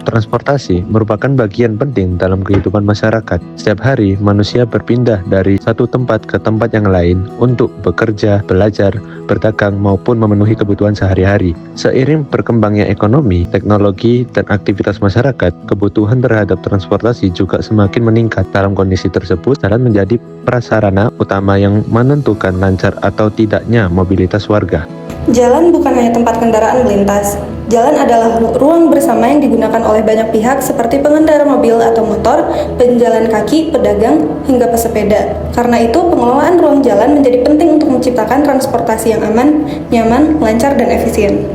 transportasi merupakan bagian penting dalam kehidupan masyarakat. Setiap hari, manusia berpindah dari satu tempat ke tempat yang lain untuk bekerja, belajar, berdagang, maupun memenuhi kebutuhan sehari-hari. Seiring berkembangnya ekonomi, teknologi, dan aktivitas masyarakat, kebutuhan terhadap transportasi juga semakin meningkat. Dalam kondisi tersebut, jalan menjadi prasarana utama yang menentukan lancar atau tidaknya mobilitas warga. Jalan bukan hanya tempat kendaraan melintas. Jalan adalah ruang bersama yang digunakan oleh banyak pihak seperti pengendara mobil atau motor, penjalan kaki, pedagang, hingga pesepeda. Karena itu, pengelolaan ruang jalan menjadi penting untuk menciptakan transportasi yang aman, nyaman, lancar, dan efisien.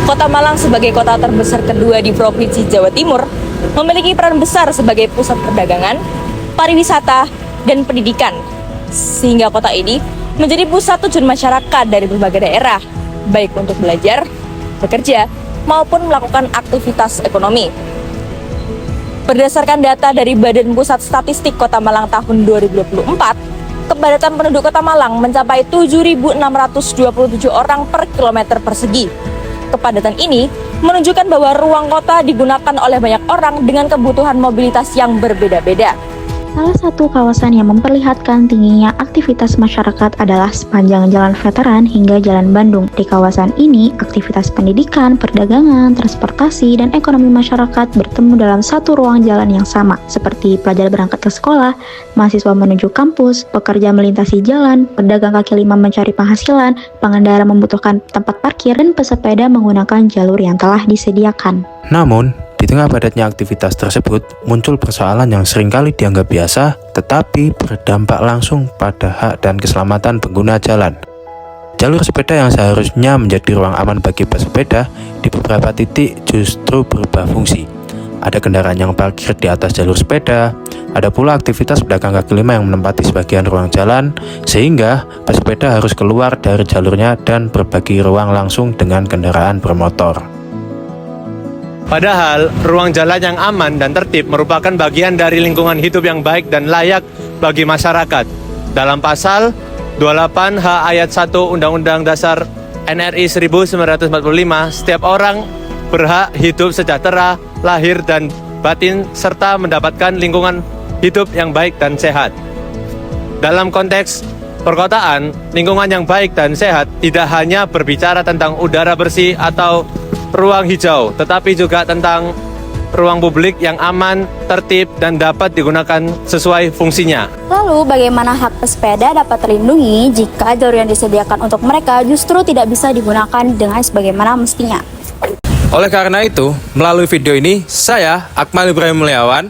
Kota Malang sebagai kota terbesar kedua di Provinsi Jawa Timur memiliki peran besar sebagai pusat perdagangan, pariwisata, dan pendidikan. Sehingga kota ini menjadi pusat tujuan masyarakat dari berbagai daerah, baik untuk belajar, bekerja, maupun melakukan aktivitas ekonomi. Berdasarkan data dari Badan Pusat Statistik Kota Malang tahun 2024, kepadatan penduduk Kota Malang mencapai 7.627 orang per kilometer persegi. Kepadatan ini menunjukkan bahwa ruang kota digunakan oleh banyak orang dengan kebutuhan mobilitas yang berbeda-beda. Salah satu kawasan yang memperlihatkan tingginya aktivitas masyarakat adalah sepanjang Jalan Veteran hingga Jalan Bandung. Di kawasan ini, aktivitas pendidikan, perdagangan, transportasi, dan ekonomi masyarakat bertemu dalam satu ruang jalan yang sama, seperti pelajar berangkat ke sekolah, mahasiswa menuju kampus, pekerja melintasi jalan, pedagang kaki lima mencari penghasilan, pengendara membutuhkan tempat parkir, dan pesepeda menggunakan jalur yang telah disediakan. Namun, di tengah padatnya aktivitas tersebut, muncul persoalan yang seringkali dianggap biasa, tetapi berdampak langsung pada hak dan keselamatan pengguna jalan. Jalur sepeda yang seharusnya menjadi ruang aman bagi pesepeda, di beberapa titik justru berubah fungsi. Ada kendaraan yang parkir di atas jalur sepeda, ada pula aktivitas pedagang kaki lima yang menempati sebagian ruang jalan, sehingga pesepeda harus keluar dari jalurnya dan berbagi ruang langsung dengan kendaraan bermotor. Padahal, ruang jalan yang aman dan tertib merupakan bagian dari lingkungan hidup yang baik dan layak bagi masyarakat. Dalam pasal 28H ayat 1 Undang-Undang Dasar NRI 1945, setiap orang berhak hidup sejahtera, lahir dan batin, serta mendapatkan lingkungan hidup yang baik dan sehat. Dalam konteks perkotaan, lingkungan yang baik dan sehat tidak hanya berbicara tentang udara bersih atau ruang hijau, tetapi juga tentang ruang publik yang aman, tertib, dan dapat digunakan sesuai fungsinya. Lalu, bagaimana hak pesepeda dapat terlindungi jika jalur yang disediakan untuk mereka justru tidak bisa digunakan dengan sebagaimana mestinya? Oleh karena itu, melalui video ini, saya, Akmal Ibrahim Mulyawan,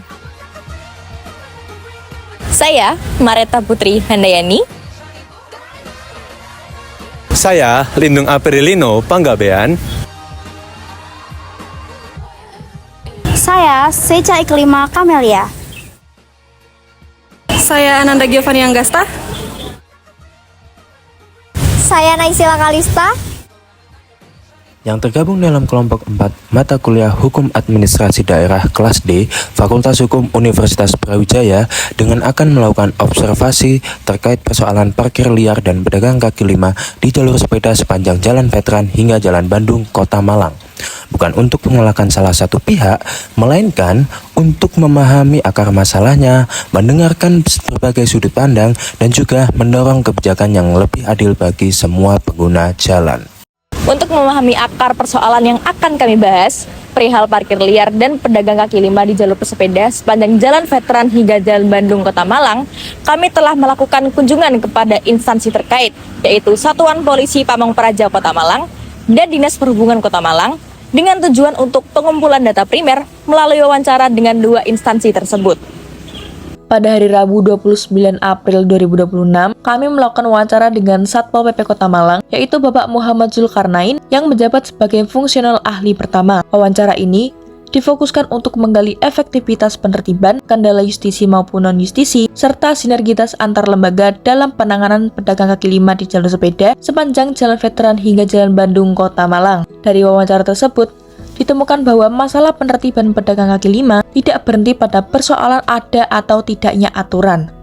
Saya, Mareta Putri Handayani, Saya, Lindung Aprilino Panggabean, Saya, Seca Iklima Kamelia. Saya Ananda Giovanni Anggasta. Saya Naisila Kalista. Yang tergabung dalam kelompok 4 mata kuliah Hukum Administrasi Daerah kelas D Fakultas Hukum Universitas Brawijaya dengan akan melakukan observasi terkait persoalan parkir liar dan pedagang kaki lima di jalur sepeda sepanjang Jalan Veteran hingga Jalan Bandung, Kota Malang. Bukan untuk menyalahkan salah satu pihak, melainkan untuk memahami akar masalahnya, mendengarkan berbagai sudut pandang, dan juga mendorong kebijakan yang lebih adil bagi semua pengguna jalan. untuk memahami akar persoalan yang akan kami bahas, perihal parkir liar dan pedagang kaki lima di jalur pesepeda sepanjang Jalan Veteran hingga Jalan Bandung, Kota Malang, kami telah melakukan kunjungan kepada instansi terkait, yaitu Satuan Polisi Pamong Praja Kota Malang dan Dinas Perhubungan Kota Malang, dengan tujuan untuk pengumpulan data primer melalui wawancara dengan dua instansi tersebut. Pada hari Rabu 29 April 2026, kami melakukan wawancara dengan Satpol PP Kota Malang, yaitu Bapak Muhammad Zulkarnain yang menjabat sebagai fungsional ahli pertama. Wawancara ini difokuskan untuk menggali efektivitas penertiban, kendala justisi maupun non-justisi, serta sinergitas antar lembaga dalam penanganan pedagang kaki lima di jalur sepeda sepanjang Jalan Veteran hingga Jalan Bandung, Kota Malang. Dari wawancara tersebut, ditemukan bahwa masalah penertiban pedagang kaki lima tidak berhenti pada persoalan ada atau tidaknya aturan.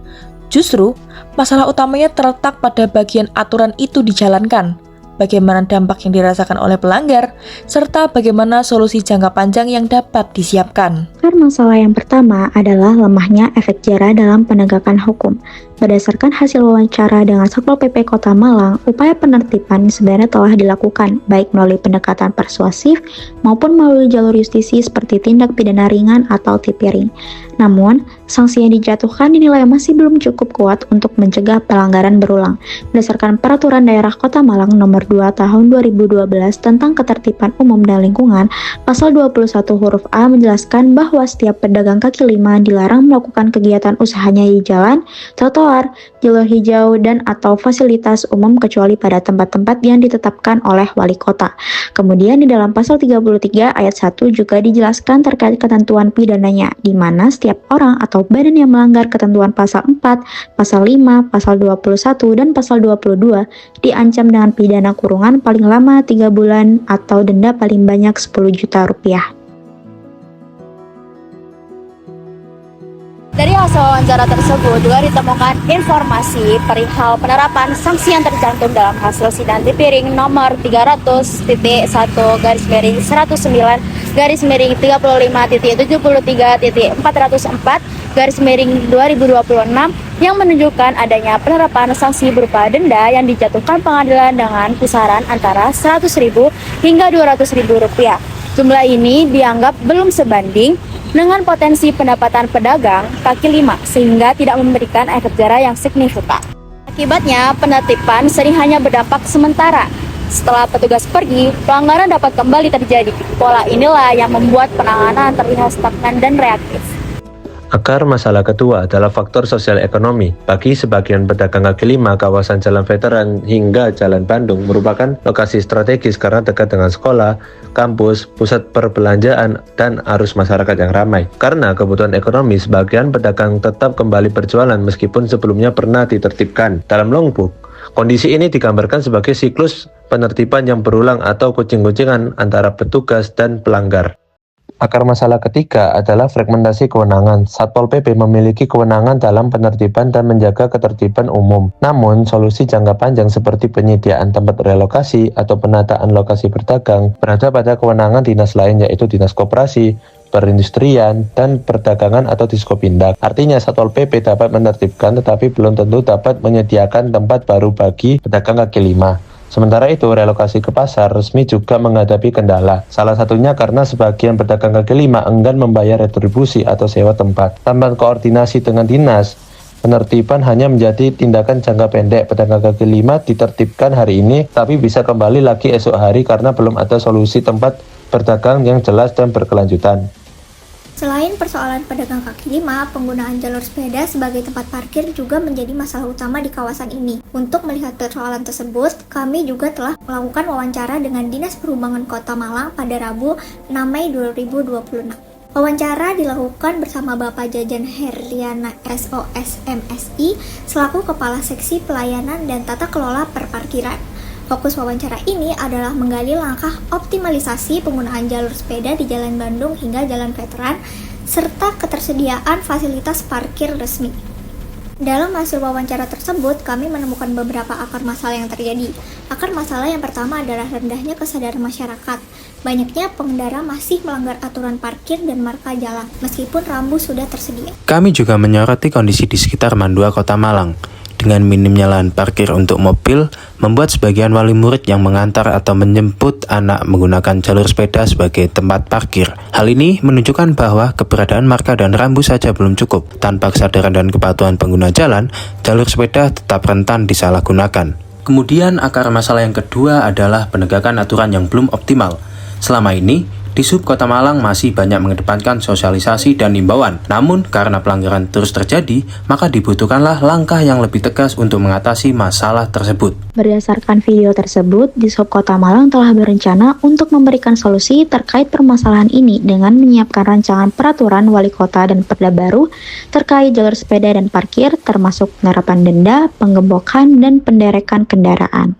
Justru, masalah utamanya terletak pada bagian aturan itu dijalankan. bagaimana dampak yang dirasakan oleh pelanggar, serta bagaimana solusi jangka panjang yang dapat disiapkan. Akar masalah yang pertama adalah lemahnya efek jera dalam penegakan hukum. Berdasarkan hasil wawancara dengan Satpol PP Kota Malang, upaya penertiban sebenarnya telah dilakukan, baik melalui pendekatan persuasif maupun melalui jalur justisi seperti tindak pidana ringan atau tipiring. Namun, sanksi yang dijatuhkan dinilai masih belum cukup kuat untuk mencegah pelanggaran berulang. Berdasarkan Peraturan Daerah Kota Malang Nomor 2 Tahun 2012 tentang Ketertiban Umum dan Lingkungan, Pasal 21 huruf A menjelaskan bahwa setiap pedagang kaki lima dilarang melakukan kegiatan usahanya di jalan, trotoar, jalur hijau, dan atau fasilitas umum kecuali pada tempat-tempat yang ditetapkan oleh wali kota. Kemudian di dalam Pasal 33 ayat 1 juga dijelaskan terkait ketentuan pidananya, di mana setiap orang atau badan yang melanggar ketentuan Pasal 4, Pasal 5, Pasal 21, dan Pasal 22 diancam dengan pidana kurungan paling lama 3 bulan atau denda paling banyak 10 juta rupiah. Dari hasil wawancara tersebut juga ditemukan informasi perihal penerapan sanksi yang tercantum dalam hasil sidang tipiring nomor 300-119-73.404/2026 yang menunjukkan adanya penerapan sanksi berupa denda yang dijatuhkan pengadilan dengan kisaran antara Rp100.000 hingga Rp200.000. Jumlah ini dianggap belum sebanding dengan potensi pendapatan pedagang kaki lima sehingga tidak memberikan efek jera yang signifikan. Akibatnya, penertiban sering hanya berdampak sementara. Setelah petugas pergi, pelanggaran dapat kembali terjadi. Pola inilah yang membuat penanganan terlihat stagnan dan reaktif. Akar masalah kedua adalah faktor sosial ekonomi. Bagi sebagian pedagang kaki lima, kawasan Jalan Veteran hingga Jalan Bandung merupakan lokasi strategis karena dekat dengan sekolah, kampus, pusat perbelanjaan, dan arus masyarakat yang ramai. Karena kebutuhan ekonomi, sebagian pedagang tetap kembali berjualan meskipun sebelumnya pernah ditertibkan. Dalam Longbook, kondisi ini digambarkan sebagai siklus penertiban yang berulang atau kucing-kucingan antara petugas dan pelanggar. Akar masalah ketiga adalah fragmentasi kewenangan. Satpol PP memiliki kewenangan dalam penertiban dan menjaga ketertiban umum. Namun, solusi jangka panjang seperti penyediaan tempat relokasi atau penataan lokasi berdagang berada pada kewenangan dinas lain, yaitu Dinas Koperasi, Perindustrian, dan Perdagangan atau Diskopindak. Artinya, Satpol PP dapat menertibkan tetapi belum tentu dapat menyediakan tempat baru bagi pedagang kaki lima. Sementara itu, relokasi ke pasar resmi juga menghadapi kendala. Salah satunya karena sebagian pedagang kaki lima enggan membayar retribusi atau sewa tempat. Tanpa koordinasi dengan dinas, penertiban hanya menjadi tindakan jangka pendek. Pedagang kaki lima ditertibkan hari ini, tapi bisa kembali lagi esok hari karena belum ada solusi tempat berdagang yang jelas dan berkelanjutan. Selain persoalan pedagang kaki lima, penggunaan jalur sepeda sebagai tempat parkir juga menjadi masalah utama di kawasan ini. Untuk melihat persoalan tersebut, kami juga telah melakukan wawancara dengan Dinas Perhubungan Kota Malang pada Rabu 6 Mei 2026. Wawancara dilakukan bersama Bapak Jajan Herliana SOS MSI selaku Kepala Seksi Pelayanan dan Tata Kelola Perparkiran. Fokus wawancara ini adalah menggali langkah optimalisasi penggunaan jalur sepeda di Jalan Bandung hingga Jalan Veteran, serta ketersediaan fasilitas parkir resmi. Dalam hasil wawancara tersebut, kami menemukan beberapa akar masalah yang terjadi. Akar masalah yang pertama adalah rendahnya kesadaran masyarakat. Banyaknya pengendara masih melanggar aturan parkir dan marka jalan, meskipun rambu sudah tersedia. Kami juga menyoroti kondisi di sekitar Mandua Kota Malang. Dengan minimnya lahan parkir untuk mobil, membuat sebagian wali murid yang mengantar atau menjemput anak menggunakan jalur sepeda sebagai tempat parkir. Hal ini menunjukkan bahwa keberadaan marka dan rambu saja belum cukup. Tanpa kesadaran dan kepatuhan pengguna jalan, jalur sepeda tetap rentan disalahgunakan. Kemudian akar masalah yang kedua adalah penegakan aturan yang belum optimal. Selama ini, Disub Kota Malang masih banyak mengedepankan sosialisasi dan imbauan. Namun, karena pelanggaran terus terjadi, maka dibutuhkanlah langkah yang lebih tegas untuk mengatasi masalah tersebut. Berdasarkan video tersebut, Disub Kota Malang telah berencana untuk memberikan solusi terkait permasalahan ini dengan menyiapkan rancangan peraturan wali kota dan perda baru terkait jalur sepeda dan parkir, termasuk penerapan denda, penggembokan, dan penderekan kendaraan.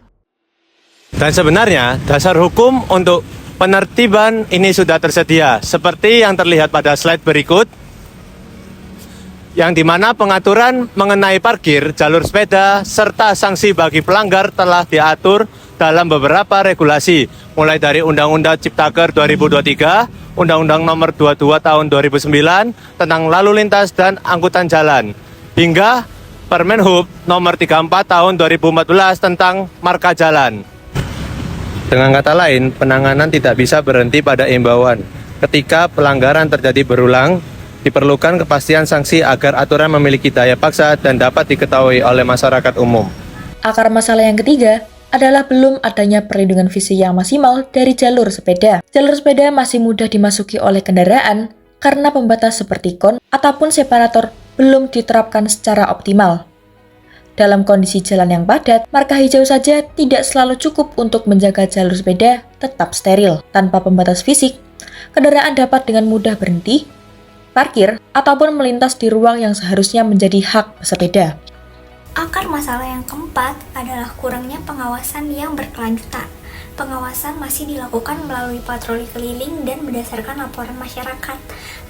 Dan sebenarnya, dasar hukum untuk penertiban ini sudah tersedia, seperti yang terlihat pada slide berikut, yang dimana pengaturan mengenai parkir, jalur sepeda, serta sanksi bagi pelanggar telah diatur dalam beberapa regulasi, mulai dari Undang-Undang Ciptaker 2023, Undang-Undang Nomor 22 Tahun 2009 tentang lalu lintas dan angkutan jalan, hingga Permenhub Nomor 34 Tahun 2014 tentang marka jalan. Dengan kata lain, penanganan tidak bisa berhenti pada imbauan. Ketika pelanggaran terjadi berulang, diperlukan kepastian sanksi agar aturan memiliki daya paksa dan dapat diketahui oleh masyarakat umum. Akar masalah yang ketiga adalah belum adanya perlindungan fisik yang maksimal dari jalur sepeda. Jalur sepeda masih mudah dimasuki oleh kendaraan karena pembatas seperti kon ataupun separator belum diterapkan secara optimal. Dalam kondisi jalan yang padat, marka hijau saja tidak selalu cukup untuk menjaga jalur sepeda tetap steril. Tanpa pembatas fisik, kendaraan dapat dengan mudah berhenti, parkir, ataupun melintas di ruang yang seharusnya menjadi hak pesepeda. Akar masalah yang keempat adalah kurangnya pengawasan yang berkelanjutan. Pengawasan masih dilakukan melalui patroli keliling dan berdasarkan laporan masyarakat.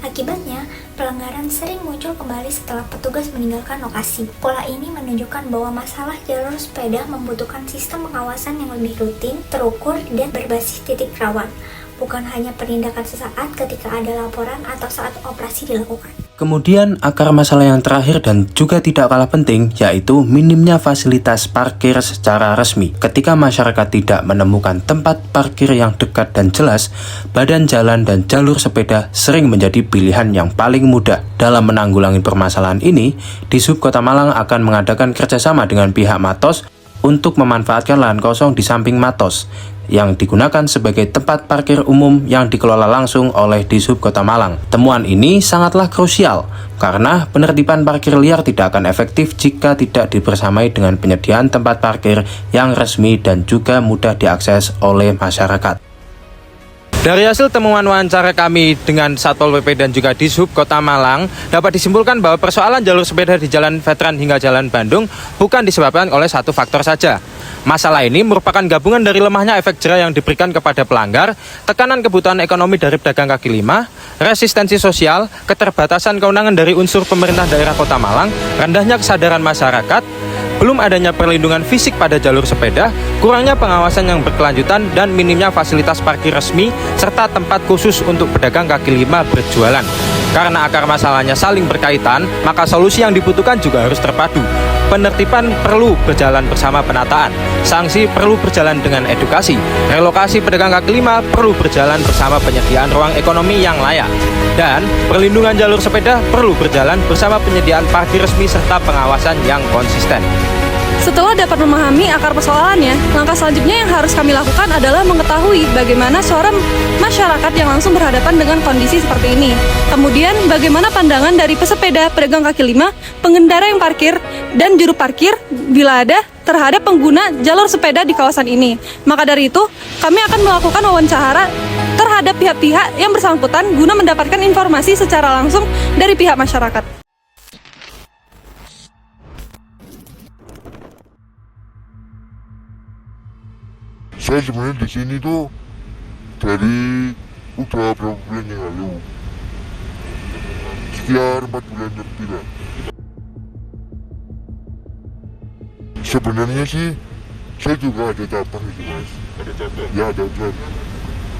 Akibatnya, pelanggaran sering muncul kembali setelah petugas meninggalkan lokasi. Pola ini menunjukkan bahwa masalah jalur sepeda membutuhkan sistem pengawasan yang lebih rutin, terukur, dan berbasis titik rawan. Bukan hanya penindakan sesaat ketika ada laporan atau saat operasi dilakukan. Kemudian akar masalah yang terakhir dan juga tidak kalah penting yaitu minimnya fasilitas parkir secara resmi. Ketika masyarakat tidak menemukan tempat parkir yang dekat dan jelas, badan jalan dan jalur sepeda sering menjadi pilihan yang paling mudah. Dalam menanggulangi permasalahan ini, Dishub Kota Malang akan mengadakan kerjasama dengan pihak Matos untuk memanfaatkan lahan kosong di samping Matos yang digunakan sebagai tempat parkir umum yang dikelola langsung oleh Dishub Kota Malang. Temuan ini sangatlah krusial karena penertiban parkir liar tidak akan efektif jika tidak dibersamai dengan penyediaan tempat parkir yang resmi dan juga mudah diakses oleh masyarakat. Dari hasil temuan wawancara kami dengan Satpol PP dan juga Dishub Kota Malang, dapat disimpulkan bahwa persoalan jalur sepeda di Jalan Veteran hingga Jalan Bandung bukan disebabkan oleh satu faktor saja. Masalah ini merupakan gabungan dari lemahnya efek jera yang diberikan kepada pelanggar, tekanan kebutuhan ekonomi dari pedagang kaki lima, resistensi sosial, keterbatasan kewenangan dari unsur pemerintah daerah Kota Malang, rendahnya kesadaran masyarakat, belum adanya perlindungan fisik pada jalur sepeda, kurangnya pengawasan yang berkelanjutan, dan minimnya fasilitas parkir resmi, serta tempat khusus untuk pedagang kaki lima berjualan. Karena akar masalahnya saling berkaitan, maka solusi yang dibutuhkan juga harus terpadu. Penertiban perlu berjalan bersama penataan, sanksi perlu berjalan dengan edukasi, relokasi pedagang kaki lima perlu berjalan bersama penyediaan ruang ekonomi yang layak, dan perlindungan jalur sepeda perlu berjalan bersama penyediaan parkir resmi serta pengawasan yang konsisten. Setelah dapat memahami akar persoalannya, langkah selanjutnya yang harus kami lakukan adalah mengetahui bagaimana suara masyarakat yang langsung berhadapan dengan kondisi seperti ini. Kemudian, bagaimana pandangan dari pesepeda, pedagang kaki lima, pengendara yang parkir, dan juru parkir bila ada terhadap pengguna jalur sepeda di kawasan ini. Maka dari itu, kami akan melakukan wawancara terhadap pihak-pihak yang bersangkutan guna mendapatkan informasi secara langsung dari pihak masyarakat. Saya sebenarnya di sini tuh dari udah berapa bulan yang lalu, sekitar 4 bulan lebih lah. Sebenarnya sih saya juga ada cabang itu mas. Ada cabang? Ya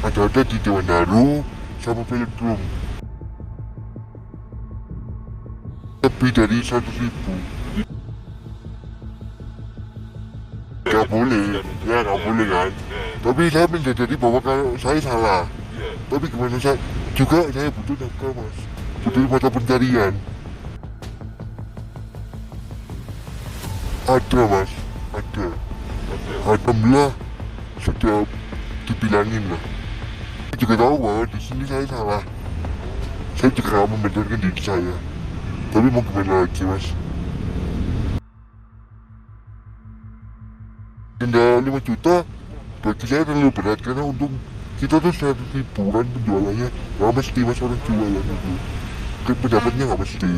ada di Dewan Daru sama Pelendrum. Lebih dari 1.000. Gak boleh, ya gak boleh kan. Tapi saya menyadari bahwa kalau saya salah. Tapi gimana saya butuh nafkah mas, butuh mata pencarian. Ada mas, ada. Alhamdulillah sudah dibilangin lah. Saya juga tahu bahwa di sini saya salah. Saya juga membenarkan diri saya. Tapi mau gimana lagi mas? Denda 5 juta bagi saya terlalu berat karena untuk kita tuh 100.000 kan penjualannya nggak mesti mas, orang jualan itu kan pendapatnya nggak mesti.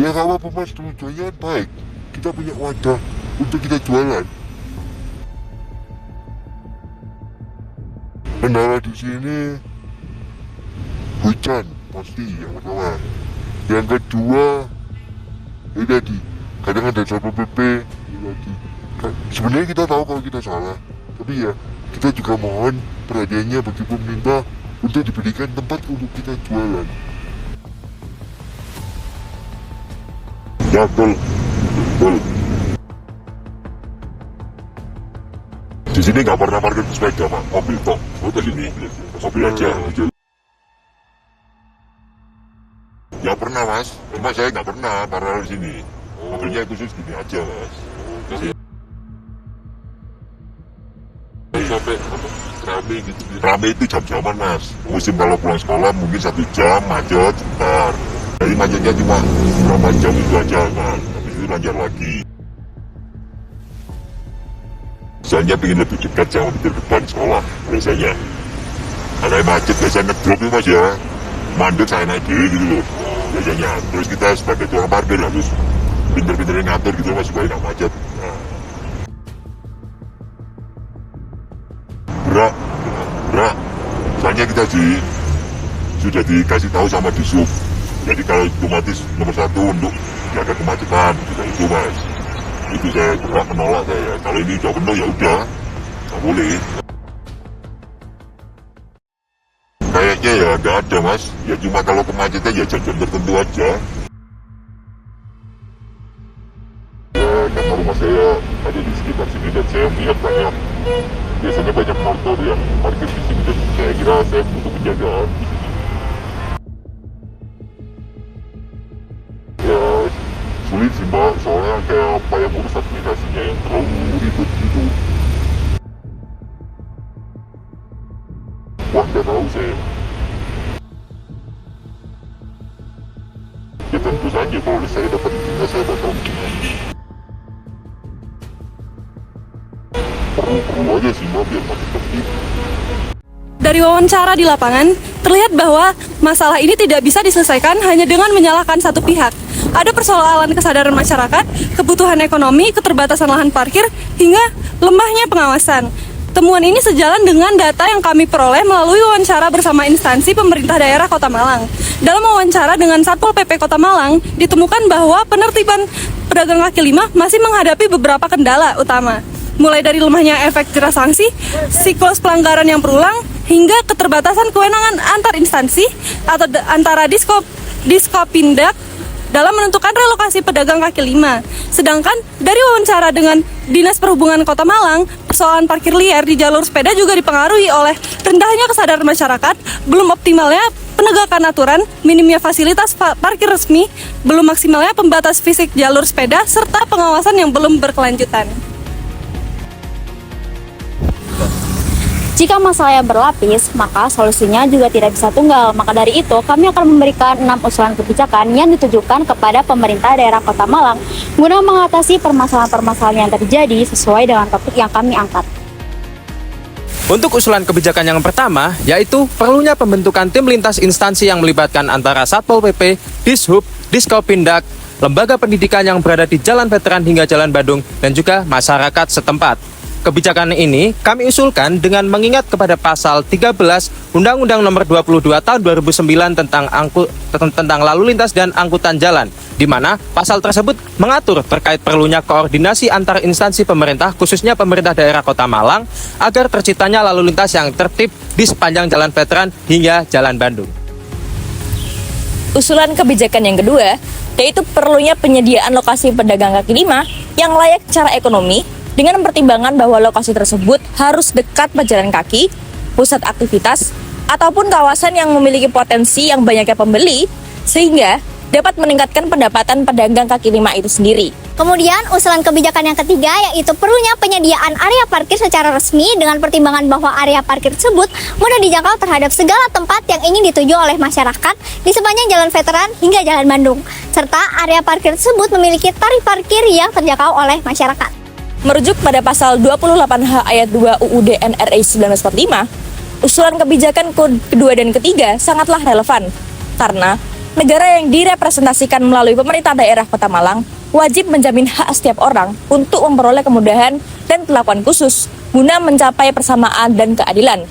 Ya gak apa-apa mas, tujuannya baik, kita punya wadah untuk kita jualan. Kendala di sini hujan pasti yang pertama, yang kedua tadi kadang ada Satpol PP lagi. Sebenarnya kita tahu kalau kita salah, tapi ya kita juga mohon perhatiannya bagi pemerintah untuk diberikan tempat untuk kita jualan. Ya betul. Di sini nggak pernah parkir sepeda, Pak. Mobil tok. Mobil ini, mobil aja. Ya pernah, Mas. Cuma saya nggak pernah parkir di sini. Mobilnya khusus gini aja, Mas. Sampai rame gitu. Rame itu jam-jaman, Mas. Musim kalau pulang sekolah mungkin 1 jam, macet, sebentar. Jadi macetnya cuma berapa jam itu aja, Mas. Habis itu lanjut lagi. Soalnya pengen lebih dekat sama di depan sekolah biasanya. Karena macet biasanya ngedrop itu, Mas, ya. Mandek saya naik diri gitu loh biasanya. Terus kita sebagai tukang parkir harus pinter-pinterin ngatur gitu, Mas, supaya nggak macet. Berak. Soalnya kita sudah dikasih tahu sama Disub. Jadi kalau otomatis nomor 1 untuk jaga kemacetan, itu, Mas. Itu saya berat menolak saya. Kalau ini udah penuh ya udah, nggak boleh. Kayaknya ya nggak ada, Mas. Ya cuma kalau kemacetan ya jam-jam tertentu aja. Ya karena rumah saya ada di sekitar sini dan saya melihat biasanya banyak motor yang parkir di sini dan saya kira saya butuh penjagaan di sini. Ya sulit sih, Mbak, soalnya kayak banyak urus administrasinya yang terlalu ribet gitu. Wah, nggak tahu saya. Ya tentu saja kalau saya dapat izin, saya bakal bikin. Perlu aja sih, Mbak, biar makin tertib. Dari wawancara di lapangan, terlihat bahwa masalah ini tidak bisa diselesaikan hanya dengan menyalahkan satu pihak. Ada persoalan kesadaran masyarakat, kebutuhan ekonomi, keterbatasan lahan parkir, hingga lemahnya pengawasan. Temuan ini sejalan dengan data yang kami peroleh melalui wawancara bersama instansi pemerintah daerah Kota Malang. Dalam wawancara dengan Satpol PP Kota Malang, ditemukan bahwa penertiban pedagang kaki lima masih menghadapi beberapa kendala utama. Mulai dari lemahnya efek jerah sanksi, siklus pelanggaran yang berulang, hingga keterbatasan kewenangan antar instansi atau antara Diskopindak dalam menentukan relokasi pedagang kaki lima. Sedangkan dari wawancara dengan Dinas Perhubungan Kota Malang, persoalan parkir liar di jalur sepeda juga dipengaruhi oleh rendahnya kesadaran masyarakat, belum optimalnya penegakan aturan, minimnya fasilitas parkir resmi, belum maksimalnya pembatas fisik jalur sepeda, serta pengawasan yang belum berkelanjutan. Jika masalahnya berlapis, maka solusinya juga tidak bisa tunggal. Maka dari itu, kami akan memberikan 6 usulan kebijakan yang ditujukan kepada pemerintah daerah Kota Malang guna mengatasi permasalahan-permasalahan yang terjadi sesuai dengan topik yang kami angkat. Untuk usulan kebijakan yang pertama, yaitu perlunya pembentukan tim lintas instansi yang melibatkan antara Satpol PP, Dishub, Diskopindak, lembaga pendidikan yang berada di Jalan Veteran hingga Jalan Bandung, dan juga masyarakat setempat. Kebijakan ini kami usulkan dengan mengingat kepada pasal 13 Undang-Undang Nomor 22 Tahun 2009 tentang lalu lintas dan angkutan jalan, di mana pasal tersebut mengatur terkait perlunya koordinasi antar instansi pemerintah, khususnya pemerintah daerah Kota Malang, agar terciptanya lalu lintas yang tertib di sepanjang Jalan Veteran hingga Jalan Bandung. Usulan kebijakan yang kedua, yaitu perlunya penyediaan lokasi pedagang kaki lima yang layak secara ekonomi, dengan pertimbangan bahwa lokasi tersebut harus dekat pejalan kaki, pusat aktivitas, ataupun kawasan yang memiliki potensi yang banyaknya pembeli, sehingga dapat meningkatkan pendapatan pedagang kaki lima itu sendiri. Kemudian usulan kebijakan yang ketiga yaitu perlunya penyediaan area parkir secara resmi dengan pertimbangan bahwa area parkir tersebut mudah dijangkau terhadap segala tempat yang ingin dituju oleh masyarakat di sepanjang Jalan Veteran hingga Jalan Bandung, serta area parkir tersebut memiliki tarif parkir yang terjangkau oleh masyarakat. Merujuk pada pasal 28H ayat 2 UUD NRI 1945, usulan kebijakan kedua dan ketiga sangatlah relevan karena negara yang direpresentasikan melalui pemerintah daerah Kota Malang wajib menjamin hak setiap orang untuk memperoleh kemudahan dan perlakuan khusus guna mencapai persamaan dan keadilan.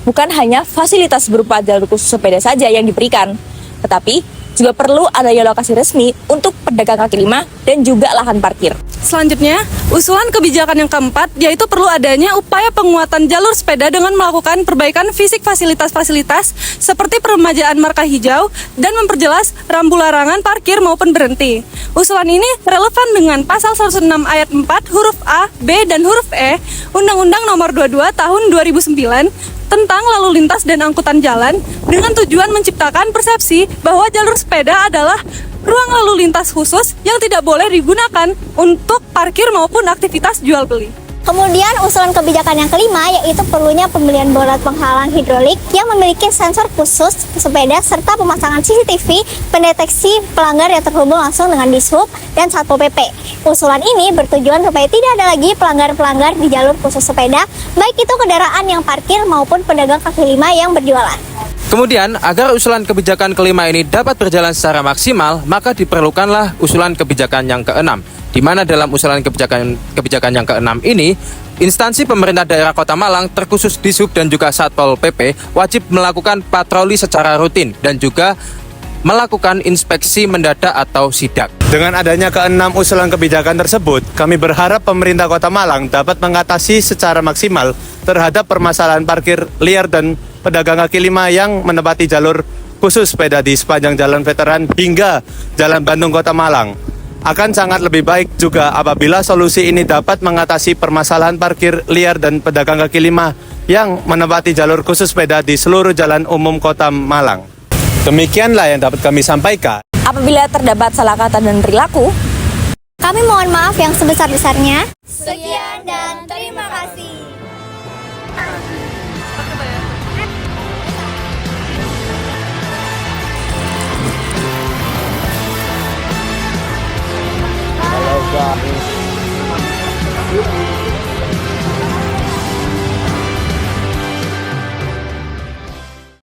Bukan hanya fasilitas berupa jalur khusus sepeda saja yang diberikan, tetapi Juga perlu adanya lokasi resmi untuk pedagang kaki lima dan juga lahan parkir. Selanjutnya, usulan kebijakan yang keempat yaitu perlu adanya upaya penguatan jalur sepeda dengan melakukan perbaikan fisik fasilitas-fasilitas seperti peremajaan marka hijau dan memperjelas rambu larangan parkir maupun berhenti. Usulan ini relevan dengan pasal 106 ayat 4 huruf A, B, dan huruf E Undang-Undang Nomor 22 Tahun 2009 tentang lalu lintas dan angkutan jalan dengan tujuan menciptakan persepsi bahwa jalur sepeda adalah ruang lalu lintas khusus yang tidak boleh digunakan untuk parkir maupun aktivitas jual beli. Kemudian usulan kebijakan yang kelima yaitu perlunya pembelian bola penghalang hidrolik yang memiliki sensor khusus sepeda serta pemasangan CCTV pendeteksi pelanggar yang terhubung langsung dengan Dishub dan Satpol PP. Usulan ini bertujuan supaya tidak ada lagi pelanggar-pelanggar di jalur khusus sepeda, baik itu kendaraan yang parkir maupun pedagang kaki lima yang berjualan. Kemudian, agar usulan kebijakan kelima ini dapat berjalan secara maksimal, maka diperlukanlah usulan kebijakan yang keenam. Di mana dalam usulan kebijakan yang keenam ini, instansi pemerintah daerah Kota Malang, terkhusus Dishub dan juga Satpol PP, wajib melakukan patroli secara rutin dan juga melakukan inspeksi mendadak atau sidak. Dengan adanya keenam usulan kebijakan tersebut, kami berharap pemerintah Kota Malang dapat mengatasi secara maksimal terhadap permasalahan parkir liar dan pedagang kaki lima yang menempati jalur khusus sepeda di sepanjang Jalan Veteran hingga Jalan Bandung Kota Malang. Akan sangat lebih baik juga apabila solusi ini dapat mengatasi permasalahan parkir liar dan pedagang kaki lima yang menempati jalur khusus sepeda di seluruh jalan umum Kota Malang. Demikianlah yang dapat kami sampaikan. Apabila terdapat salah kata dan perilaku, Kami mohon maaf yang sebesar-besarnya. Sekian dan terima kasih. Halo guys.